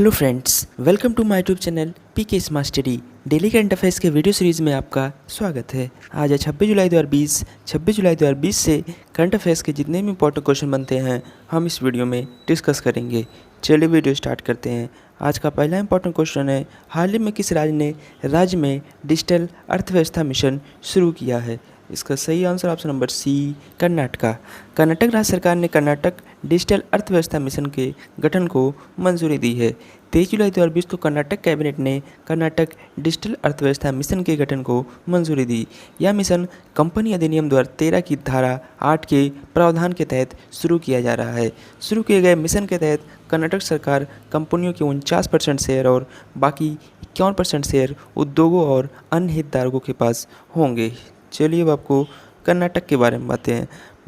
Hello friends, welcome to my YouTube channel PK smart study. Daily current affairs के video series में आपका स्वागत है। आज है 26 जुलाई 2020 से करंट अफेयर्स के जितने भी इंपॉर्टेंट क्वेश्चन बनते हैं हम इस वीडियो में डिस्कस करेंगे। चलिए वीडियो स्टार्ट करते हैं। आज का पहला इंपॉर्टेंट क्वेश्चन है, हाल ही में किस राज्य में डिजिटल अर्थव्यवस्था मिशन शुरू किया है? इसका सही answer option number C, Karnataka. Karnataka राज्य सरकार ने कर्नाटक डिजिटल अर्थव्यवस्था मिशन के गठन को मंजूरी दी है। 23 जुलाई 2020 को कर्नाटक कैबिनेट ने कर्नाटक डिजिटल अर्थव्यवस्था मिशन के गठन को मंजूरी दी। यह मिशन कंपनी अधिनियम 2013 की धारा 8 के प्रावधान के तहत शुरू किया जा रहा है। शुरू किए गए मिशन के तहत कर्नाटक सरकार कंपनियों के 49% शेयर और बाकी 51% शेयर उद्योगों और अन्य हितधारकों के पास होंगे। चलिए अब आपको कर्नाटक के बारे में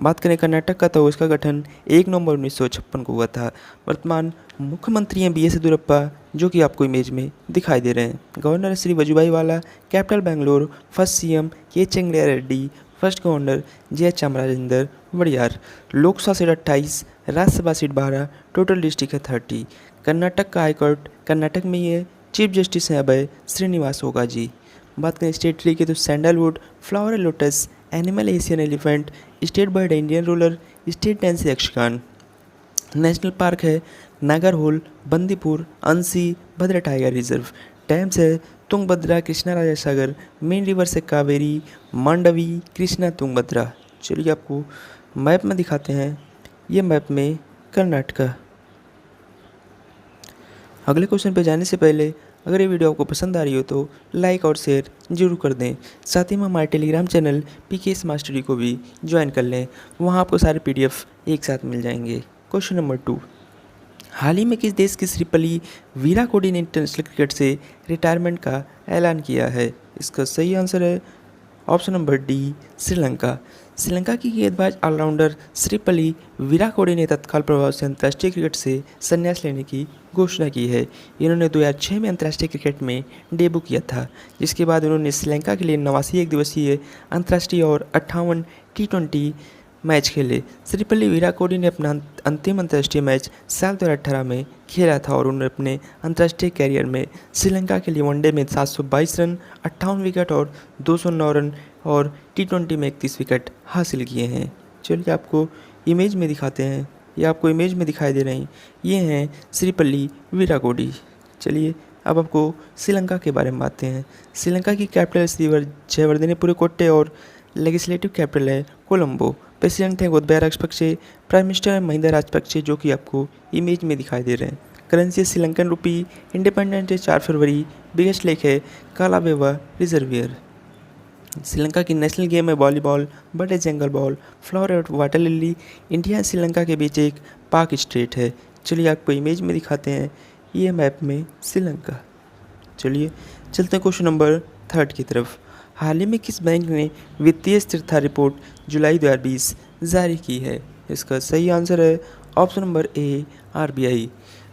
बात करें कर्नाटक का, तो इसका गठन 1 नवंबर 1956 को हुआ था। वर्तमान मुख्यमंत्री हैं बी एस येदियुरप्पा, जो कि आपको इमेज में दिखाई दे रहे हैं। गवर्नर श्री वजुभाई वाला, capital Bangalore. First CM K Chengaliya Reddy, first governor J H Chamarajendra Wadiyar. Lok Sabha seat 28, Rajya Sabha seat 12, total district है 30। कर्नाटक का हाईकोर्ट कर्नाटक में ही है। चीफ जस्टिस हैं अभय श्रीनिवास होगा जी। बात करें स्टेट ट्री की, तो sandalwood, flower lotus, animal Asian elephant, state bird Indian ruler, state dance Yakshagana. National park है नागरहोल, बंदीपुर, अंसी, भद्रा टाइगर रिजर्व। डैम्स है तुंगभद्रा, कृष्णा राजा सागर। मेन रिवर से कावेरी, मांडवी, कृष्णा, तुंगभद्रा। चलिए आपको मैप में दिखाते हैं। ये मैप में कर्नाटका। अगले क्वेश्चन पे जाने से पहले अगर ये वीडियो आपको पसंद आ रही हो तो लाइक और शेयर जरूर कर दें। साथ ही में हमारे Telegram channel PK smart study को भी ज्वाइन कर लें, वहाँ आपको सारे पीडीएफ एक साथ मिल जाएंगे। क्वेश्चन नंबर 2, हाल ही में किस देश की श्रीपली विराट कोहली ने इंटरनेशनल क्रिकेट से रिटायरमेंट का ऐलान किया है? इसका सही आंसर है option number D, Sri Lanka. Sri Lanka की गेंदबाज ऑलराउंडर श्रीपली विराट कोहली ने तत्काल प्रभाव से अंतर्राष्ट्रीय क्रिकेट से संन्यास लेने की घोषणा की है। इन्होंने 2006 में अंतर्राष्ट्रीय क्रिकेट में डेब्यू किया था, जिसके बाद उन्होंने श्रीलंका के लिए 89 एक दिवसीय अंतर्राष्ट्रीय और 58 T20 मैच खेले। श्रीपली विराट कोहली ने अपना अंतिम अंतर्राष्ट्रीय मैच साल 2018 में खेला था और उन्होंने अपने अंतर्राष्ट्रीय कैरियर में श्रीलंका के लिए वनडे में 722 रन, 58 विकेट और 209 रन और T20 में 31 विकेट हासिल किए हैं। चलिए आपको इमेज में दिखाते हैं। ये आपको इमेज में दिखाई दे रहे हैं, ये हैं श्रीपली विराट कोहली। चलिए अब आपको श्रीलंका के बारे में बातें हैं। श्रीलंका की कैपिटल श्री जयवर्धनेपुरी कोट्टे और लेजिस्लेटिव कैपिटल है कोलंबो। प्रेसिडेंट हैं गोतबाया राजपक्षे। प्राइम मिनिस्टर है महिंदा राजपक्षे, जो कि आपको इमेज में दिखाई दे रहे हैं। करेंसी है श्रीलंकन रुपी। इंडिपेंडेंट है 4 फरवरी। बिगेस्ट लेक है कालाबेवा रिजर्वियर। श्रीलंका की नेशनल गेम है वॉलीबॉल, बर्ड है जंगल बॉल, फ्लावर है वाटर लिली। इंडिया और श्रीलंका के बीच एक पाक स्टेट है। चलिए आपको इमेज में दिखाते हैं, ये मैप में श्रीलंका। चलिए चलते हैं क्वेश्चन नंबर 3 की तरफ। हाल ही में किस बैंक ने वित्तीय स्थिरता रिपोर्ट जुलाई 2020 जारी की है? इसका सही आंसर है ऑप्शन नंबर ए, आरबीआई।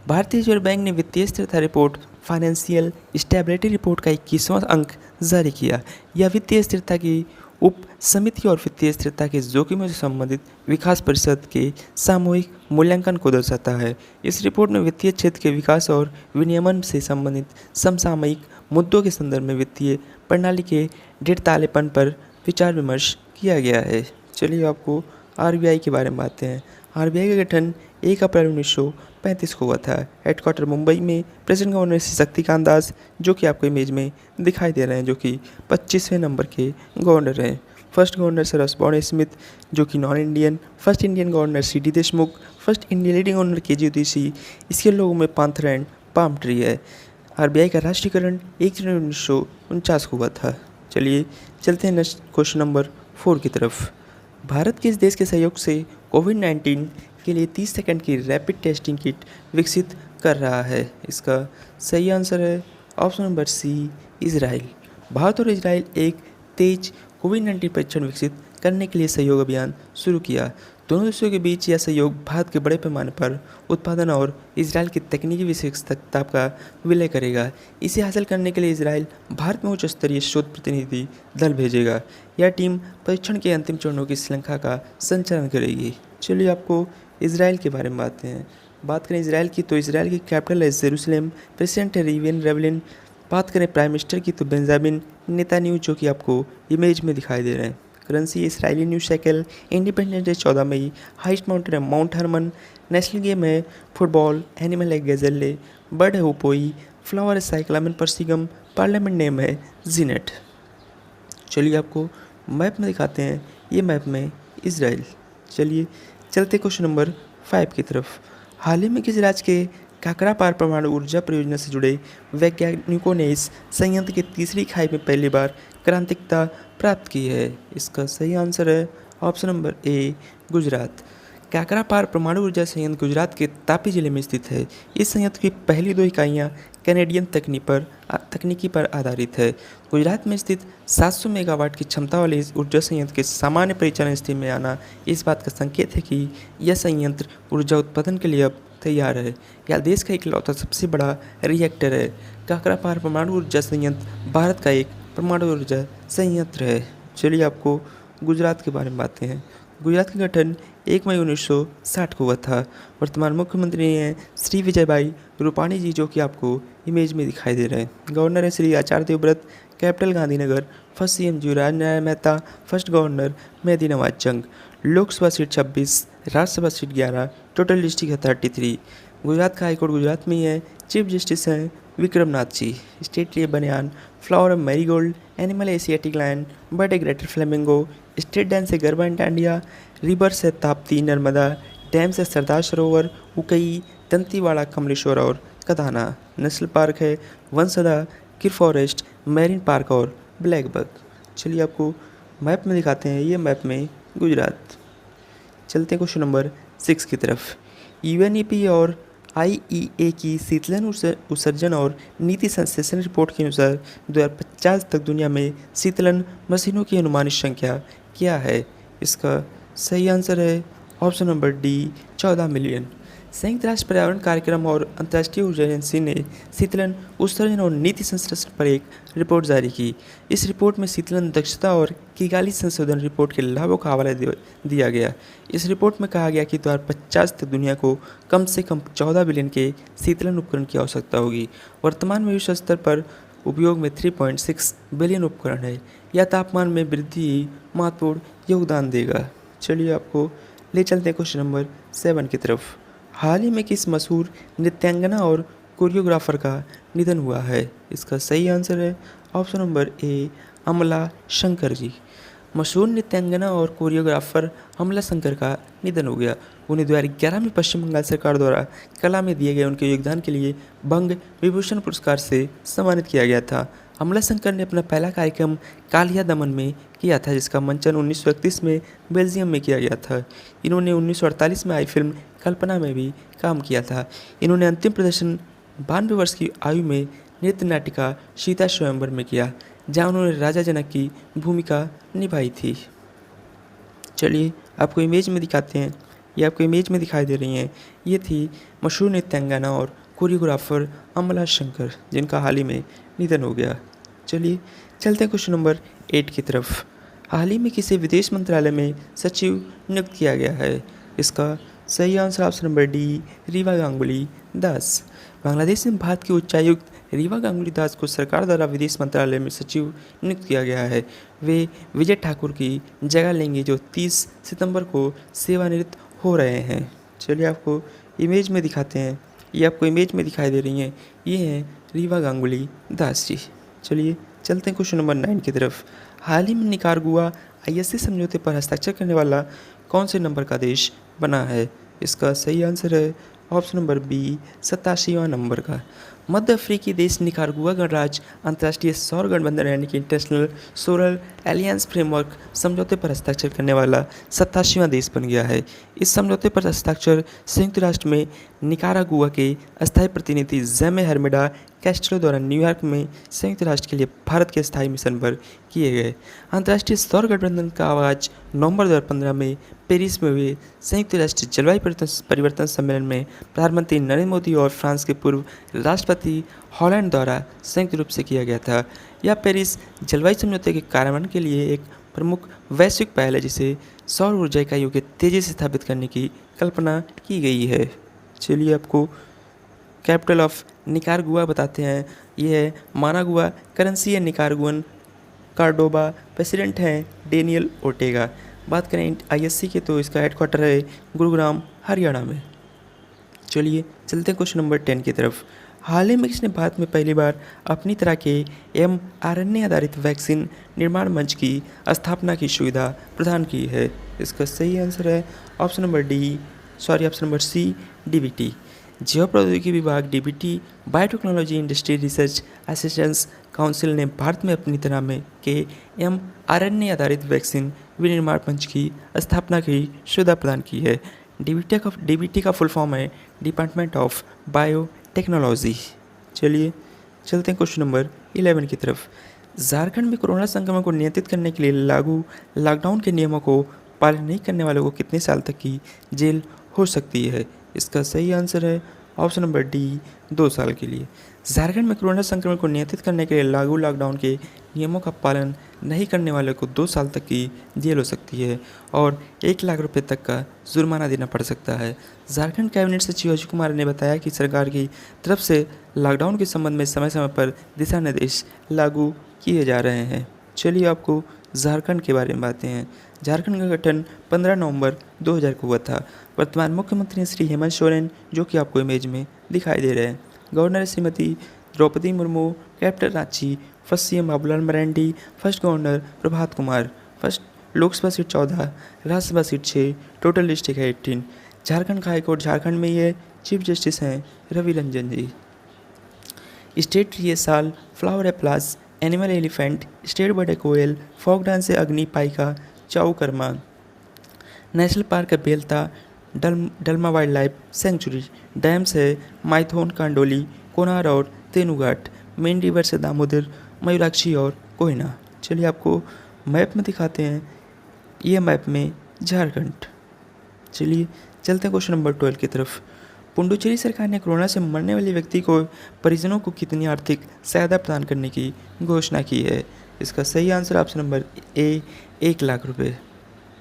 भारतीय रिजर्व बैंक ने वित्तीय स्थिरता रिपोर्ट फाइनेंशियल स्टेबिलिटी रिपोर्ट का 21वां अंक जारी किया। यह वित्तीय स्थिरता की उप समिति और वित्तीय स्थिरता के जोखिमों से संबंधित विकास परिषद के सामूहिक मूल्यांकन को दर्शाता है। इस रिपोर्ट में वित्तीय क्षेत्र के विकास और विनियमन से संबंधित समसामयिक मुद्दों के संदर्भ में वित्तीय प्रणाली के दृढ़तालेपन पर विचार विमर्श किया गया है। चलिए आपको आरबीआई के बारे में बातें हैं। आरबीआई का गठन 1 अप्रैल 1935 को हुआ था। हेडक्वार्टर मुंबई में। प्रेसिडेंट गवर्नर श्री शक्तिकांत दास, जो कि आपको इमेज में दिखाई दे रहे हैं, जो कि 25वें नंबर के गवर्नर हैं। First governor sir Osborne Smith, जो कि non Indian. First Indian governor C D Deshmukh. First Indian leading governor K G Udeshi. इसके लोगों में पांथर एंड पाम ट्री है। आरबीआई का राष्ट्रीयकरण 1 जनवरी 1949 को हुआ था। चलिए चलते हैं नेक्स्ट क्वेश्चन नंबर 4 की तरफ। भारत किस देश के सहयोग से कोविड-19 के लिए 30 सेकंड की रैपिड टेस्टिंग किट विकसित कर रहा है? इसका सही आंसर है option number C, Israel. Bharat और इजराइल एक तेज कोविड-19 परीक्षण विकसित करने के लिए सहयोग अभियान शुरू किया। दोनों देशों के बीच यह सहयोग भारत के बड़े पैमाने पर उत्पादन और इजराइल की तकनीकी विशेषज्ञता का विलय करेगा। इसे हासिल करने के लिए इजराइल भारत में उच्च स्तरीय शोध प्रतिनिधि दल भेजेगा। यह टीम परीक्षण के अंतिम चरणों की श्रृंखला का संचालन करेगी। चलिए आपको इजराइल के बारे में बातें हैं। बात करें इसराइल की तो इसराइल की कैपिटल है जेरूसलम, प्रेसिडेंट है रिवियन रेवलिन। बात करें प्राइम मिनिस्टर की तो बेंजामिन नेतान्याहू, जो कि आपको इमेज में दिखाई दे रहे हैं। Currency Israeli new shackle. Independence day 14 मई। हाइस्ट माउंटेन है माउंट हरमन। नेशनल गेम है फुटबॉल। एनिमल है गैजेले। बर्ड है उपोई। फ्लावर है साइक्लामेन पर्सिगम। पार्लियामेंट नेम है जीनेट। चलिए आपको मैप में दिखाते हैं, ये मैप में इसराइल। चलिए चलते क्वेश्चन नंबर 5 की तरफ। हाल ही में किस राज्य के काकरापार परमाणु ऊर्जा परियोजना से जुड़े वैज्ञानिकों ने इस संयंत्र की तीसरी खाई में पहली बार क्रांतिकता प्राप्त की है? इसका सही आंसर है option number A, Gujarat. Kakrapar परमाणु ऊर्जा संयंत्र गुजरात के तापी जिले में स्थित है। इस संयंत्र की पहली 2 इकाइयाँ कैनेडियन तकनीकी पर आधारित है। गुजरात में स्थित 700 मेगावाट की क्षमता वाले इस ऊर्जा संयंत्र के सामान्य परिचालन स्थिति में आना इस बात का संकेत है कि यह संयंत्र ऊर्जा उत्पादन के लिए अब तैयार है। यह देश का इकलौता सबसे बड़ा रिएक्टर है। काकरापार परमाणु ऊर्जा संयंत्र भारत का एक परमाणु ऊर्जा संयंत्र है। चलिए आपको गुजरात के बारे में बातें हैं। गुजरात का गठन 1 मई 1960 को हुआ था। वर्तमान मुख्यमंत्री हैं श्री विजयभाई रूपाणी जी, जो कि आपको इमेज में दिखाई दे रहे हैं। गवर्नर है Shri Acharya Devvrat. Capital Gandhinagar. First CM Jivraj Narayan Mehta. First governor Mehdi Nawaz Jung. Lok Sabha seat 26, Rajya Sabha seat 11, total district है 33। गुजरात का हाईकोर्ट गुजरात में ही है। चीफ जस्टिस हैं Vikramnath ji. State tree banyan. Flower marigold. Animal Asiatic lion. Bird है ग्रेटर फ्लेमिंगो। स्टेट डांस है गरबा एंड डांडिया। रिवर्स है ताप्ती नर्मदा। डैम्स है सरदार सरोवर, उकई, दंतीवाड़ा, कमलेश्वर और कदाना। नेशनल पार्क है वंसदा, किर फॉरेस्ट, मैरीन पार्क और ब्लैकबक। चलिए आपको मैप में दिखाते हैं, ये मैप में गुजरात। चलते हैं क्वेश्चन नंबर 6 की तरफ। यूएनईपी और आईईए की शीतलन उत्सर्जन और नीति संश्लेषण रिपोर्ट के अनुसार 2050 तक दुनिया में शीतलन मशीनों की अनुमानित संख्या क्या है? इसका सही आंसर है ऑप्शन नंबर डी, 14 मिलियन। संयुक्त राष्ट्र पर्यावरण कार्यक्रम और अंतर्राष्ट्रीय ऊर्जा एजेंसी ने शीतलन उत्सर्जन और नीति संश्लेषण पर एक रिपोर्ट जारी की। इस रिपोर्ट में शीतलन दक्षता और किगाली संशोधन रिपोर्ट के लाभों का हवाला दिया गया। इस रिपोर्ट में कहा गया कि 2050 तक दुनिया को कम से कम 14 बिलियन के शीतलन उपकरण की आवश्यकता होगी। वर्तमान में विश्व स्तर पर उपयोग में 3.6 बिलियन उपकरण है। यह तापमान में वृद्धि महत्वपूर्ण योगदान देगा। चलिए आपको ले चलते हैं क्वेश्चन नंबर 7 की तरफ। हाल ही में किस मशहूर नृत्यांगना और कोरियोग्राफर का निधन हुआ है? इसका सही आंसर है ऑप्शन नंबर ए, अमला शंकर जी। मशहूर नृत्यांगना और कोरियोग्राफर अमला शंकर का निधन हो गया। उन्हें 2011 में पश्चिम बंगाल सरकार द्वारा कला में दिए गए उनके योगदान के लिए बंग विभूषण पुरस्कार से सम्मानित किया गया था। अमला शंकर ने अपना पहला कार्यक्रम कालिया दमन में किया था, जिसका मंचन 1931 में बेल्जियम में किया गया था। इन्होंने 1948 में आई फिल्म कल्पना में भी काम किया था। इन्होंने अंतिम प्रदर्शन 92 वर्ष की आयु में नृत्य नाटिका सीता स्वयंवर में किया, जहाँ उन्होंने राजा जनक की भूमिका निभाई थी। चलिए आपको इमेज में दिखाते हैं, ये आपको इमेज में दिखाई दे रही हैं। ये थी मशहूर नृत्यांगना और कोरियोग्राफर अमला शंकर, जिनका हाल ही में निधन हो गया। चलिए चलते हैं क्वेश्चन नंबर 8 की तरफ। हाल ही में किसे विदेश मंत्रालय में सचिव नियुक्त किया गया है? इसका सही answer option number D, Riva Ganguly Das. Bangladesh में भारत के उच्चायुक्त रीवा गांगुली दास को सरकार द्वारा विदेश मंत्रालय में सचिव नियुक्त किया गया है। वे विजय ठाकुर की जगह लेंगे, जो 30 सितंबर को सेवानिवृत्त हो रहे हैं। चलिए आपको इमेज में दिखाते हैं, ये आपको इमेज में दिखाई दे रही हैं, ये हैं रीवा गांगुली दास जी। चलिए चलते हैं क्वेश्चन नंबर 9 की तरफ। हाल ही में निकारागुआ आईएसए समझौते पर हस्ताक्षर करने वाला कौन से नंबर का देश बना है? इसका सही आंसर है ऑप्शन नंबर बी, 87वां नंबर का। मध्य अफ्रीकी देश निकारागुआ गणराज्य अंतर्राष्ट्रीय सौर गठबंधन यानी कि इंटरनेशनल सोलर एलियंस फ्रेमवर्क समझौते पर हस्ताक्षर करने वाला 87वां देश बन गया है। इस समझौते पर हस्ताक्षर संयुक्त राष्ट्र में निकारागुआ के अस्थायी प्रतिनिधि ज़ैमे हर्मेडा कैस्ट्रो द्वारा न्यूयॉर्क में संयुक्त राष्ट्र के लिए भारत के स्थायी मिशन पर किए गए। अंतर्राष्ट्रीय सौर गठबंधन का आगाज नवंबर 2015 में पेरिस में हुए संयुक्त राष्ट्र जलवायु परिवर्तन सम्मेलन में प्रधानमंत्री नरेंद्र मोदी और फ्रांस के पूर्व राष्ट्रपति हॉलैंड द्वारा संयुक्त रूप से किया गया था। यह पेरिस जलवायु समझौते के कार्यान्वयन के लिए एक प्रमुख वैश्विक पहल है, जिसे सौर ऊर्जा इकाइयों के तेजी से स्थापित करने की कल्पना की गई है। चलिए आपको कैपिटल ऑफ निकारागुआ बताते हैं। ये है मानागुआ। करेंसी है निकारागुअन। कार्डोबा। प्रेसिडेंट हैं डेनियल ओर्टेगा। बात करें आईएससी के तो इसका हेडक्वार्टर है गुरुग्राम हरियाणा में। चलिए चलते हैं क्वेश्चन नंबर 10 की तरफ। हाल ही में किसने भारत में पहली बार अपनी तरह के mRNA आधारित वैक्सीन निर्माण मंच की स्थापना की सुविधा प्रदान की है? इसका सही आंसर है ऑप्शन नंबर सी डीबीटी। जैव प्रौद्योगिकी विभाग DBT biotechnology industry research assistance council ने भारत में अपनी तरह में के mRNA आधारित वैक्सीन विनिर्माण मंच की स्थापना की सुविधा प्रदान की है। डीबीटी का फुल फॉर्म है डिपार्टमेंट ऑफ बायोटेक्नोलॉजी। चलिए चलते हैं क्वेश्चन नंबर 11 की तरफ। झारखंड में कोरोना संक्रमण को नियंत्रित करने के लिए लागू लॉकडाउन के नियमों को पालन नहीं करने वालों को कितने साल तक की जेल हो सकती है? इसका सही आंसर है ऑप्शन नंबर डी 2 साल के लिए। झारखंड में कोरोना संक्रमण को नियंत्रित करने के लिए लागू लॉकडाउन के नियमों का पालन नहीं करने वाले को 2 साल तक की जेल हो सकती है और 1 लाख रुपए तक का जुर्माना देना पड़ सकता है। झारखंड कैबिनेट सचिव अजय कुमार ने बताया कि सरकार की तरफ से लॉकडाउन के संबंध में समय समय पर दिशा निर्देश लागू किए जा रहे हैं। चलिए आपको झारखंड के बारे में बातें हैं। झारखंड का गठन 15 नवंबर 2000 को हुआ था। वर्तमान मुख्यमंत्री श्री हेमंत सोरेन, जो कि आपको इमेज में दिखाई दे रहे हैं। Governor Shrimati Draupadi Murmu. Captain Ranchi. First CM Babulal Marandi. First governor Prabhat Kumar. First Lok Sabha seat 14, Rajya Sabha seat 6, total district है 18। झारखंड का हाईकोर्ट झारखंड में ही है। चीफ जस्टिस हैं रवि रंजन जी। स्टेट ट्री है साल, फ्लावर है प्लास, एनिमल एलिफेंट, स्टेट बर्ड है कोयल, फोक डांस है अग्नि पाइका चाऊ कर्मा। नेशनल पार्क है बेलता, Dalma wild life sanctuary. Dams है माइथोन, कांडोली, कोनार और तेनुघाट। मेन रिवर्स है दामोदर, मयूराक्षी और कोयना। चलिए आपको मैप में दिखाते हैं। ये मैप में झारखंड। चलिए चलते हैं क्वेश्चन नंबर 12 की तरफ। पुडुचेरी सरकार ने कोरोना से मरने वाले व्यक्ति को परिजनों को कितनी आर्थिक सहायता प्रदान करने की घोषणा की है? इसका सही answer option number A 1 lakh रुपए।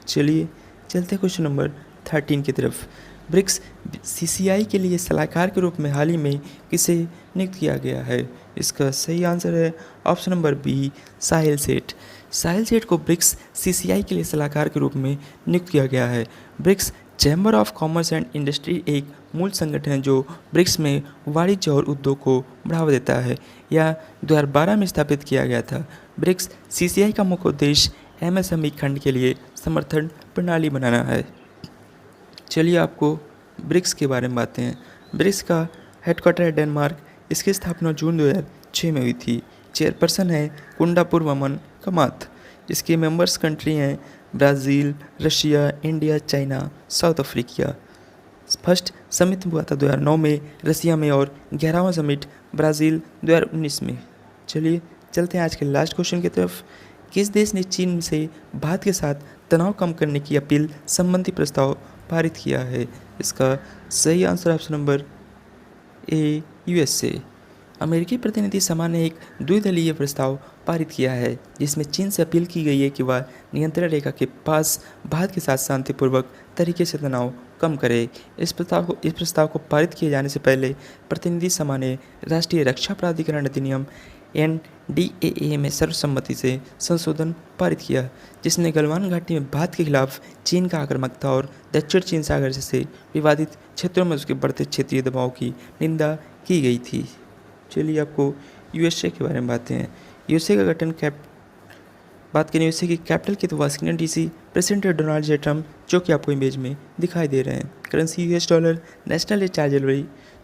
चलिए चलते हैं क्वेश्चन नंबर 13 की तरफ। ब्रिक्स सीसीआई के लिए सलाहकार के रूप में हाल ही में किसे नियुक्त किया गया है? इसका सही आंसर है ऑप्शन नंबर बी साहिल सेठ। साहिल सेठ को ब्रिक्स सीसीआई के लिए सलाहकार के रूप में नियुक्त किया गया है। BRICS chamber of commerce and industry एक मूल संगठन है जो ब्रिक्स में वाणिज्य और उद्योग को बढ़ावा देता है। यह 2012 में स्थापित किया गया था। ब्रिक्स सीसीआई का मुख्य उद्देश्य एमएसएमई खंड के लिए समर्थन प्रणाली बनाना है। चलिए आपको ब्रिक्स के बारे में बातें हैं। ब्रिक्स का हेडक्वार्टर है डेनमार्क। इसकी स्थापना जून 2006 में हुई थी। चेयरपर्सन है कुंडापुर वमन कमात। इसके मेंबर्स कंट्री हैं Brazil, Russia, India, China, south Africa. First summit हुआ था 2009 में रसिया में और 11वां समिट ब्राज़ील 2019 में। चलिए चलते हैं आज के लास्ट क्वेश्चन की तरफ। किस देश ने चीन से भारत के साथ तनाव कम करने की अपील संबंधी प्रस्ताव पारित किया है? इसका सही answer option number A USA. अमेरिकी प्रतिनिधि सभा ने एक द्विदलीय प्रस्ताव पारित किया है जिसमें चीन से अपील की गई है कि वह नियंत्रण रेखा के पास भारत के साथ शांतिपूर्वक तरीके से तनाव कम करे। इस प्रस्ताव को पारित किए जाने से पहले प्रतिनिधि सभा ने राष्ट्रीय रक्षा प्राधिकरण अधिनियम NDAA में सर्वसम्मति से संशोधन पारित किया, जिसने गलवान घाटी में भारत के खिलाफ चीन का आक्रामकता और दक्षिण चीन सागर से विवादित क्षेत्रों में उसके बढ़ते क्षेत्रीय दबाव की निंदा की गई थी। चलिए आपको यूएसए के बारे में बातें हैं। यूएसए का गठन बात करें यूएसए की कैपिटल की तो वाशिंगटन डीसी। प्रेसिडेंट है डोनाल्ड जे ट्रम्प, जो कि आपको इमेज में दिखाई दे रहे हैं। Currency US dollar. National day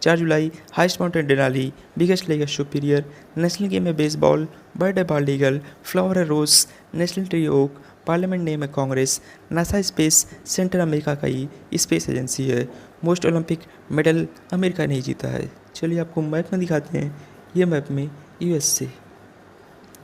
4 जुलाई। Highest mountain Denali. Biggest lake है सुपीरियर। नेशनल गेम है बेसबॉल। बर्ड है बाल्ड ईगल। फ्लावर है rose. National tree oak. Parliament name है Congress. NASA space centre America का ही स्पेस एजेंसी है। Most Olympic medal America ने ही जीता है। चलिए आपको मैप में दिखाते हैं। ये मैप में यूएसए।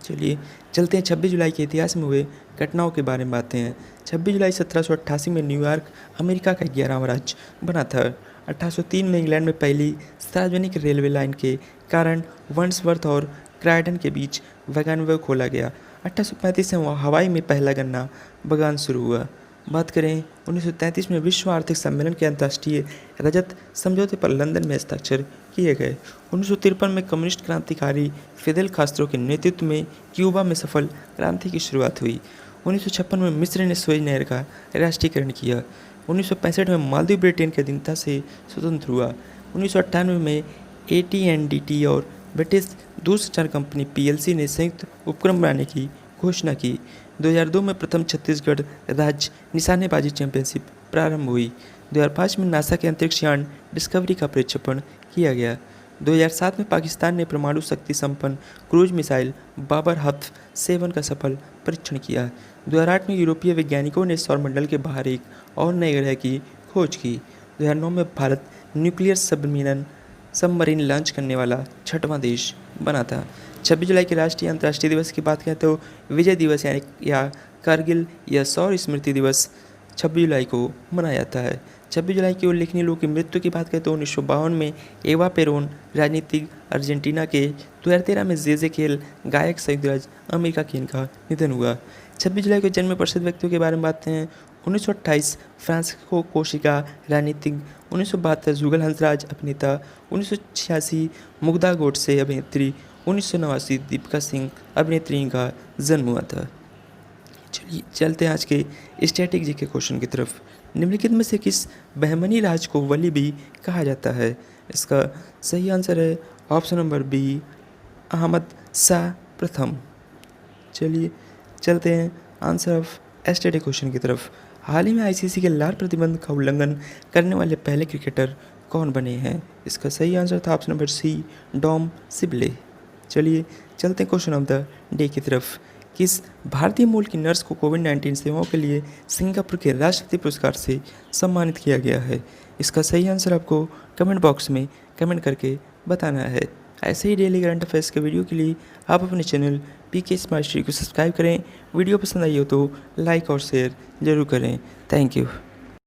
चलिए चलते हैं 26 जुलाई के इतिहास में हुए घटनाओं के बारे में बातें हैं। 26 जुलाई 1788 में न्यूयॉर्क अमेरिका का 11वां राज्य बना था। 1803 में इंग्लैंड में पहली सार्वजनिक रेलवे लाइन के कारण वंड्सवर्थ और क्रॉयडन के बीच वैगनवे खोला गया। 1835 में हवाई में पहला गन्ना बागान शुरू हुआ। बात करें 1933 में विश्व आर्थिक सम्मेलन के अंतर्राष्ट्रीय रजत समझौते पर लंदन में हस्ताक्षर किए गए। 1953 में कम्युनिस्ट क्रांतिकारी फिदेल कास्त्रो के नेतृत्व में क्यूबा में सफल क्रांति की शुरुआत हुई। 1956 में मिस्र ने सुएज नहर का राष्ट्रीयकरण किया। 1965 में मालदीव ब्रिटेन के अधीनता से स्वतंत्र हुआ। 1998 में AT&T और ब्रिटिश दूरसंचार कंपनी PLC ने संयुक्त उपक्रम बनाने की घोषणा की। 2002 में प्रथम छत्तीसगढ़ राज्य निशानेबाजी चैंपियनशिप प्रारंभ हुई। 2005 में नासा के अंतरिक्ष यान डिस्कवरी का प्रक्षेपण किया गया। 2007 में पाकिस्तान ने परमाणु शक्ति संपन्न क्रूज मिसाइल बाबर हत्फ 7 का सफल परीक्षण किया। 2008 में यूरोपीय वैज्ञानिकों ने सौरमंडल के बाहर एक और नए ग्रह की खोज की। 2009 में भारत न्यूक्लियर सबमरीन लॉन्च करने वाला 6वां देश बना था। 26 जुलाई के राष्ट्रीय अंतर्राष्ट्रीय दिवस की बात करें तो विजय दिवस या कारगिल या शौर्य स्मृति दिवस 26 जुलाई को मनाया जाता है। 26 जुलाई की उल्लेखनीय लोगों की मृत्यु की बात करें तो 1952 में एवा पेरोन राजनीतिक अर्जेंटीना के, 2013 में जेजे खेल गायक, संयुक्त राज्य अमेरिका के इनका निधन हुआ। 26 जुलाई को जन्म में प्रसिद्ध व्यक्तियों के बारे में बात हैं। 1928 फ्रांसिस्को कोशिका राजनीतिक, 1972 जुगल हंसराज अभिनेता, 1986 मुग्धा गोडसे अभिनेत्री, 1989 दीपिका सिंह अभिनेत्री का जन्म हुआ था। चलिए चलते हैं आज के स्टैटिक जी के क्वेश्चन की तरफ। निम्नलिखित में से किस बहमनी राज को वली भी कहा जाता है? इसका सही आंसर है option number B, Ahmad Shah प्रथम। चलिए चलते हैं आंसर ऑफ स्टैटिक क्वेश्चन की तरफ। हाल ही में ICC के लाल प्रतिबंध का उल्लंघन करने वाले पहले क्रिकेटर कौन बने हैं? इसका सही आंसर था option number C, Dom Sibley. चलिए चलते हैं क्वेश्चन ऑफ द डे की तरफ। किस भारतीय मूल की नर्स को कोविड-19 सेवाओं के लिए सिंगापुर के राष्ट्रपति पुरस्कार से सम्मानित किया गया है? इसका सही आंसर आपको कमेंट बॉक्स में कमेंट करके बताना है। ऐसे ही डेली करंट अफेयर्स के वीडियो के लिए आप अपने चैनल PK स्मार्ट स्टडी को सब्सक्राइब करें। वीडियो पसंद आई हो तो लाइक और शेयर जरूर करें। Thank you.